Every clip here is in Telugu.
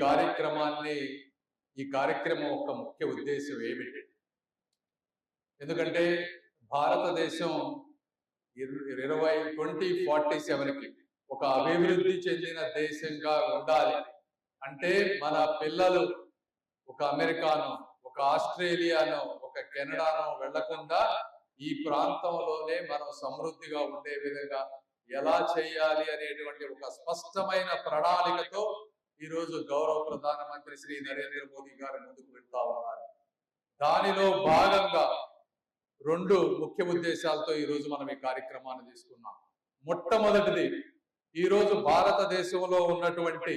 కార్యక్రమం యొక్క ముఖ్య ఉద్దేశం ఏమిటి? ఎందుకంటే భారతదేశం 2047కి ఒక అభివృద్ధి చెందిన దేశంగా ఉండాలి అంటే మన పిల్లలు ఒక అమెరికానో, ఒక ఆస్ట్రేలియానో, ఒక కెనడానో వెళ్లకుండా ఈ ప్రాంతంలోనే మనం సమృద్ధిగా ఉండే విధంగా ఎలా చేయాలి అనేటువంటి ఒక స్పష్టమైన ప్రణాళికతో ఈరోజు గౌరవ ప్రధానమంత్రి శ్రీ నరేంద్ర మోదీ గారు ముందుకు వెళ్తా ఉన్నారు. దానిలో భాగంగా 2 ముఖ్య ఉద్దేశాలతో ఈరోజు మనం ఈ కార్యక్రమాన్ని తీసుకున్నాం. మొట్టమొదటిది, ఈరోజు భారతదేశంలో ఉన్నటువంటి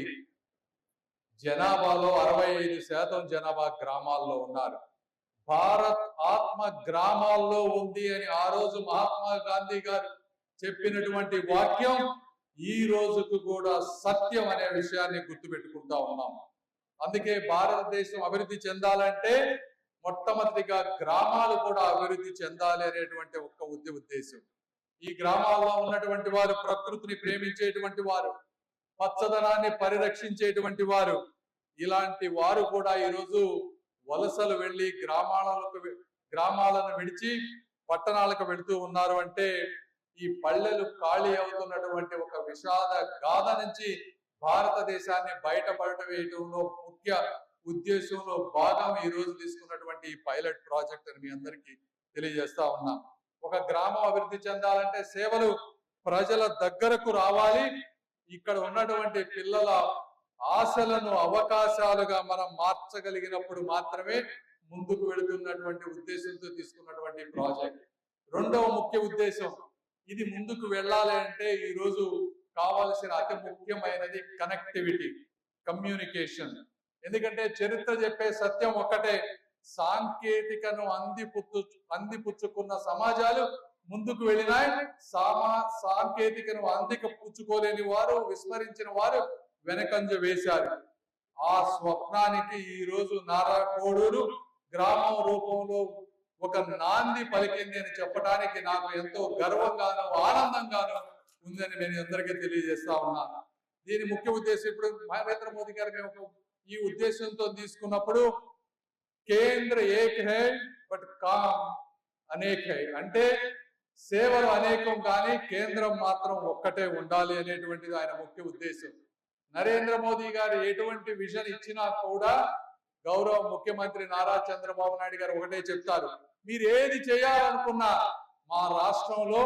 జనాభాలో 65% జనాభా గ్రామాల్లో ఉన్నారు. భారత్ ఆత్మ గ్రామాల్లో ఉంది అని ఆ రోజు మహాత్మా గాంధీ గారు చెప్పినటువంటి వాక్యం ఈ రోజుకు కూడా సత్యం అనే విషయాన్ని గుర్తుపెట్టుకుంటా ఉన్నాం. అందుకే భారతదేశం అభివృద్ధి చెందాలంటే మొట్టమొదటిగా గ్రామాలు కూడా అభివృద్ధి చెందాలి అనేటువంటి ఒక ఉద్దేశం. ఈ గ్రామాల్లో ఉన్నటువంటి వారు ప్రకృతిని ప్రేమించేటువంటి వారు, పచ్చదనాన్ని పరిరక్షించేటువంటి వారు, ఇలాంటి వారు కూడా ఈరోజు వలసలు వెళ్ళి గ్రామాలను విడిచి పట్టణాలకు వెళుతూ ఉన్నారు. అంటే ఈ పల్లెలు ఖాళీ అవుతున్నటువంటి ఒక విషాద గాథ నుంచి భారతదేశాన్ని బయటపడవేయడంలో ముఖ్య ఉద్దేశంలో భాగం ఈ రోజు తీసుకున్నటువంటి ఈ పైలట్ ప్రాజెక్ట్ అని మీ అందరికీ తెలియజేస్తా ఉన్నాం. ఒక గ్రామం అభివృద్ధి చెందాలంటే సేవలు ప్రజల దగ్గరకు రావాలి. ఇక్కడ ఉన్నటువంటి పిల్లల ఆశలను అవకాశాలుగా మనం మార్చగలిగినప్పుడు మాత్రమే ముందుకు వెళుతున్నటువంటి ఉద్దేశంతో తీసుకున్నటువంటి ప్రాజెక్ట్. రెండవ ముఖ్య ఉద్దేశం, ఇది ముందుకు వెళ్ళాలి అంటే ఈ రోజు కావాల్సిన అతి ముఖ్యమైనది కనెక్టివిటీ, కమ్యూనికేషన్. ఎందుకంటే చరిత్ర చెప్పే సత్యం ఒక్కటే, సాంకేతికను అందిపుచ్చుకున్న సమాజాలు ముందుకు వెళ్ళినాయి. సాంకేతికను పుచ్చుకోలేని వారు, విస్మరించిన వారు వెనకంజ వేశారు. ఆ స్వప్నానికి ఈ రోజు నారా కోడూరు గ్రామం రూపంలో ఒక నాంది పలికింది అని చెప్పడానికి నాకు ఎంతో గర్వంగాను ఆనందంగాను ఉందని నేను అందరికీ తెలియజేస్తా ఉన్నాను. దీని ముఖ్య ఉద్దేశం, ఇప్పుడు నరేంద్ర మోదీ గారు మేము ఈ ఉద్దేశంతో తీసుకున్నప్పుడు కేంద్ర ఏక్ హై బట్ కామ్ అనేక్ హై, అంటే సేవలు అనేకం కానీ కేంద్రం మాత్రం ఒక్కటే ఉండాలి అనేటువంటిది ఆయన ముఖ్య ఉద్దేశం. నరేంద్ర మోదీ గారు ఎటువంటి విజన్ ఇచ్చినా కూడా గౌరవ ముఖ్యమంత్రి నారా చంద్రబాబు నాయుడు గారు ఒకటే చెప్తారు, మీరు ఏది చేయాలనుకున్నా మా రాష్ట్రంలో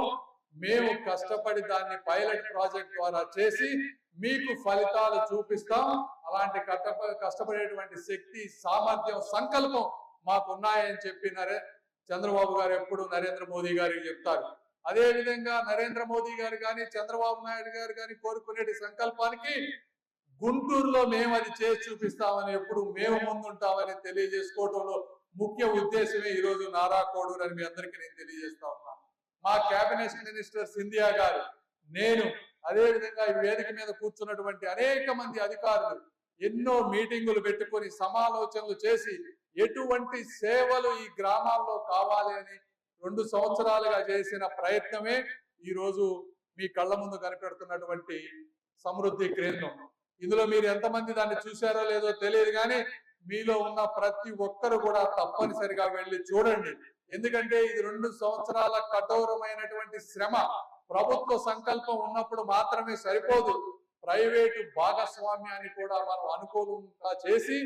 మేము కష్టపడి దాన్ని పైలట్ ప్రాజెక్ట్ ద్వారా చేసి మీకు ఫలితాలు చూపిస్తాం. అలాంటి కష్టపడేటువంటి శక్తి, సామర్థ్యం, సంకల్పం మాకున్నాయని చెప్పి చంద్రబాబు గారు ఎప్పుడు నరేంద్ర మోదీ గారికి చెప్తారు. అదే విధంగా నరేంద్ర మోదీ గారు కానీ చంద్రబాబు నాయుడు గారు కానీ కోరుకునే సంకల్పానికి గుంటూరులో మేము అది చేసి చూపిస్తామని, ఎప్పుడు మేము ముందుంటామని తెలియజేసుకోవడంలో ముఖ్య ఉద్దేశమే ఈ రోజు నారా కోడూరు అని మీ అందరికీ నేను తెలియజేస్తా ఉన్నాను. మా కేబినెట్ మినిస్టర్ సింధియా గారు, నేను, అదే విధంగా ఈ వేదిక మీద కూర్చున్నటువంటి అనేక మంది అధికారులు ఎన్నో మీటింగులు పెట్టుకొని సమాలోచనలు చేసి ఎటువంటి సేవలు ఈ గ్రామాల్లో కావాలి అని 2 సంవత్సరాలుగా చేసిన ప్రయత్నమే ఈ రోజు మీ కళ్ళ ముందు కనిపెడుతున్నటువంటి సమృద్ధి కేంద్రం. ఇందులో మీరు ఎంతమంది దాన్ని చూశారో లేదో తెలియదు, కానీ మీలో ఉన్న ప్రతి ఒక్కరు కూడా తప్పనిసరిగా వెళ్ళి చూడండి. ఎందుకంటే ఇది 2 సంవత్సరాల కఠోరమైనటువంటి శ్రమ. ప్రభుత్వ సంకల్పం ఉన్నప్పుడు మాత్రమే సరిపోదు, ప్రైవేటు భాగస్వామ్యాన్ని కూడా మనం అనుకూలంగా చేసి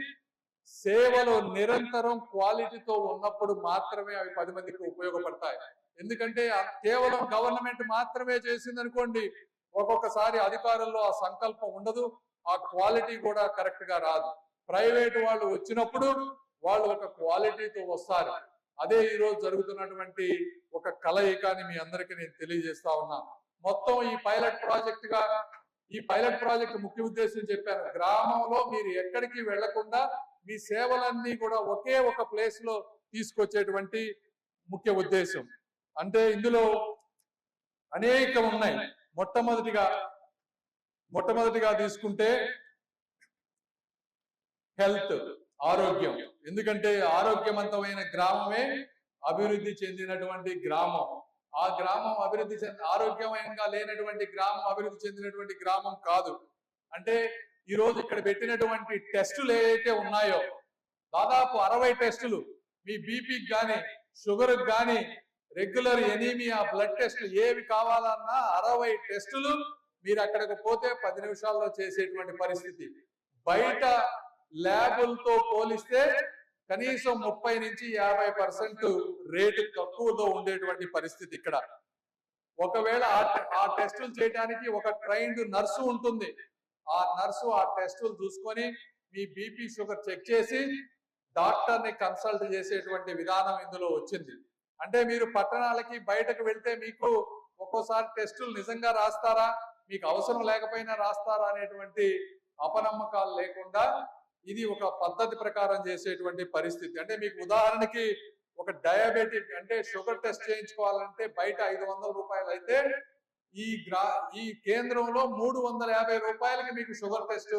సేవలు నిరంతరం క్వాలిటీతో ఉన్నప్పుడు మాత్రమే అవి 10 మందికి ఉపయోగపడతాయి. ఎందుకంటే కేవలం గవర్నమెంట్ మాత్రమే చేసింది అనుకోండి, ఒక్కొక్కసారి అధికారుల్లో ఆ సంకల్పం ఉండదు, ఆ క్వాలిటీ కూడా కరెక్ట్ గా రాదు. ప్రైవేటు వాళ్ళు వచ్చినప్పుడు వాళ్ళు ఒక క్వాలిటీతో వస్తారు. అదే ఈ రోజు జరుగుతున్నటువంటి ఒక కలయిక అని మీ అందరికీ నేను తెలియజేస్తా ఉన్నా. మొత్తం ఈ పైలట్ ప్రాజెక్ట్ ముఖ్య ఉద్దేశం చెప్పాను, గ్రామంలో మీరు ఎక్కడికి వెళ్లకుండా మీ సేవలన్నీ కూడా ఒకే ఒక ప్లేస్ లో తీసుకొచ్చేటువంటి ముఖ్య ఉద్దేశం. అంటే ఇందులో అనేకం ఉన్నాయి. మొట్టమొదటిగా తీసుకుంటే హెల్త్, ఆరోగ్యం. ఎందుకంటే ఆరోగ్యవంతమైన గ్రామమే అభివృద్ధి చెందినటువంటి గ్రామం. ఆ గ్రామం ఆరోగ్యవంతంగా లేనటువంటి గ్రామం అభివృద్ధి చెందినటువంటి గ్రామం కాదు. అంటే ఈ రోజు ఇక్కడ పెట్టినటువంటి టెస్టులు ఏవైతే ఉన్నాయో దాదాపు 60 టెస్టులు, మీ బీపీకి కానీ షుగర్కి కానీ రెగ్యులర్ ఎనీమియా బ్లడ్ టెస్టులు ఏవి కావాలన్నా 60 టెస్టులు మీరు అక్కడికి పోతే 10 నిమిషాల్లో చేసేటువంటి పరిస్థితి. బయట ల్యాబులతో పోలిస్తే కనీసం 30 నుంచి 50% రేటు తక్కువలో ఉండేటువంటి పరిస్థితి ఇక్కడ. ఒకవేళ ఆ టెస్టులు చేయడానికి ఒక ట్రైన్డ్ నర్సు ఉంటుంది. ఆ నర్సు ఆ టెస్టులు చూసుకొని మీ బీపీ షుగర్ చెక్ చేసి డాక్టర్ని కన్సల్ట్ చేసేటువంటి విధానం ఇందులో వచ్చింది. అంటే మీరు పట్టణాలకి బయటకు వెళ్తే మీకు ఒక్కోసారి టెస్టులు నిజంగా రాస్తారా, మీకు అవసరం లేకపోయినా రాస్తారా అనేటువంటి అపనమ్మకాలు లేకుండా ఇది ఒక పద్ధతి ప్రకారం చేసేటువంటి పరిస్థితి. అంటే మీకు ఉదాహరణకి ఒక డయాబెటిక్ అంటే షుగర్ టెస్ట్ చేయించుకోవాలంటే బయట 500 రూపాయలు అయితే ఈ కేంద్రంలో 350 రూపాయలకి మీకు షుగర్ టెస్ట్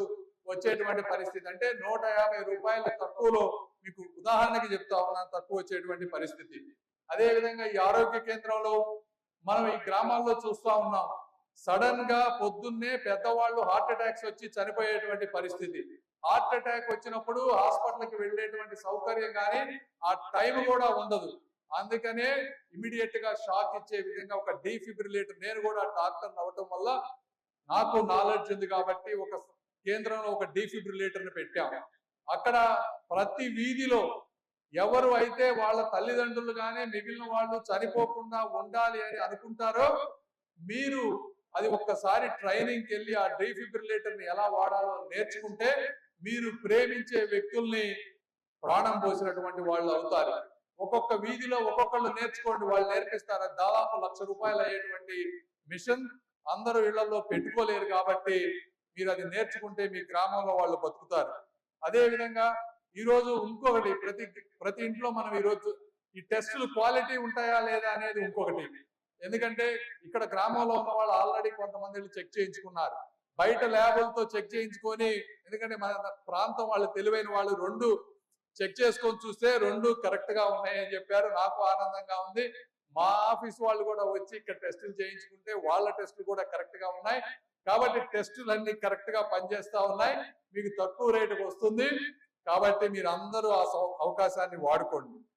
వచ్చేటువంటి పరిస్థితి. అంటే 150 రూపాయల తక్కువలో మీకు ఉదాహరణకి చెప్తా ఉన్నాను, తక్కువ వచ్చేటువంటి పరిస్థితి. అదే విధంగా ఈ ఆరోగ్య కేంద్రంలో మనం ఈ గ్రామాల్లో చూస్తా ఉన్నాం, సడన్ గా పొద్దున్నే పెద్దవాళ్ళు హార్ట్ అటాక్స్ వచ్చి చనిపోయేటువంటి పరిస్థితి. హార్ట్ అటాక్ వచ్చినప్పుడు హాస్పిటల్కి వెళ్ళేటువంటి సౌకర్యం కానీ ఆ టైం కూడా ఉండదు. అందుకనే ఇమీడియట్ గా షాక్ ఇచ్చే విధంగా ఒక డీఫిబ్రిలేటర్, నేను కూడా డాక్టర్ అవ్వటం వల్ల నాకు నాలెడ్జ్ ఉంది కాబట్టి ఒక కేంద్రంలో ఒక డీఫిబ్రిలేటర్ ని పెట్టాము. అక్కడ ప్రతి వీధిలో ఎవరు అయితే వాళ్ళ తల్లిదండ్రులు కానీ మిగిలిన వాళ్ళు చనిపోకుండా ఉండాలి అని అనుకుంటారో మీరు అది ఒక్కసారి ట్రైనింగ్కి వెళ్ళి ఆ డీఫిబ్రిలేటర్ ని ఎలా వాడాలో నేర్చుకుంటే మీరు ప్రేమించే వ్యక్తుల్ని ప్రాణం పోసినటువంటి వాళ్ళు అవుతారు. ఒక్కొక్క వీధిలో ఒక్కొక్కళ్ళు నేర్చుకోండి, వాళ్ళు నేర్పిస్తారు. దాదాపు 1,00,000 రూపాయలు అయ్యేటువంటి మిషన్ అందరూ ఇళ్లలో పెట్టుకోలేరు కాబట్టి మీరు అది నేర్చుకుంటే మీ గ్రామంలో వాళ్ళు బతుకుతారు. అదే విధంగా ఈరోజు ఇంకొకటి, ప్రతి ఇంట్లో మనం ఈరోజు ఈ టెస్టులు క్వాలిటీ ఉంటాయా లేదా అనేది ఇంకొకటి. ఎందుకంటే ఇక్కడ గ్రామంలో ఉన్న వాళ్ళు ఆల్రెడీ కొంతమంది చెక్ చేయించుకున్నారు, బయట ల్యాబులతో చెక్ చేయించుకొని, ఎందుకంటే మన ప్రాంతం వాళ్ళు తెలివైన వాళ్ళు 2 చెక్ చేసుకొని చూస్తే 2 కరెక్ట్ గా ఉన్నాయని చెప్పారు. నాకు ఆనందంగా ఉంది. మా ఆఫీస్ వాళ్ళు కూడా వచ్చి ఇక్కడ టెస్టులు చేయించుకుంటే వాళ్ళ టెస్టులు కూడా కరెక్ట్ గా ఉన్నాయి. కాబట్టి టెస్టులు అన్ని కరెక్ట్ గా పనిచేస్తా ఉన్నాయి, మీకు తక్కువ రేటుకు వస్తుంది. కాబట్టి మీరు అందరూ ఆ అవకాశాన్ని వాడుకోండి.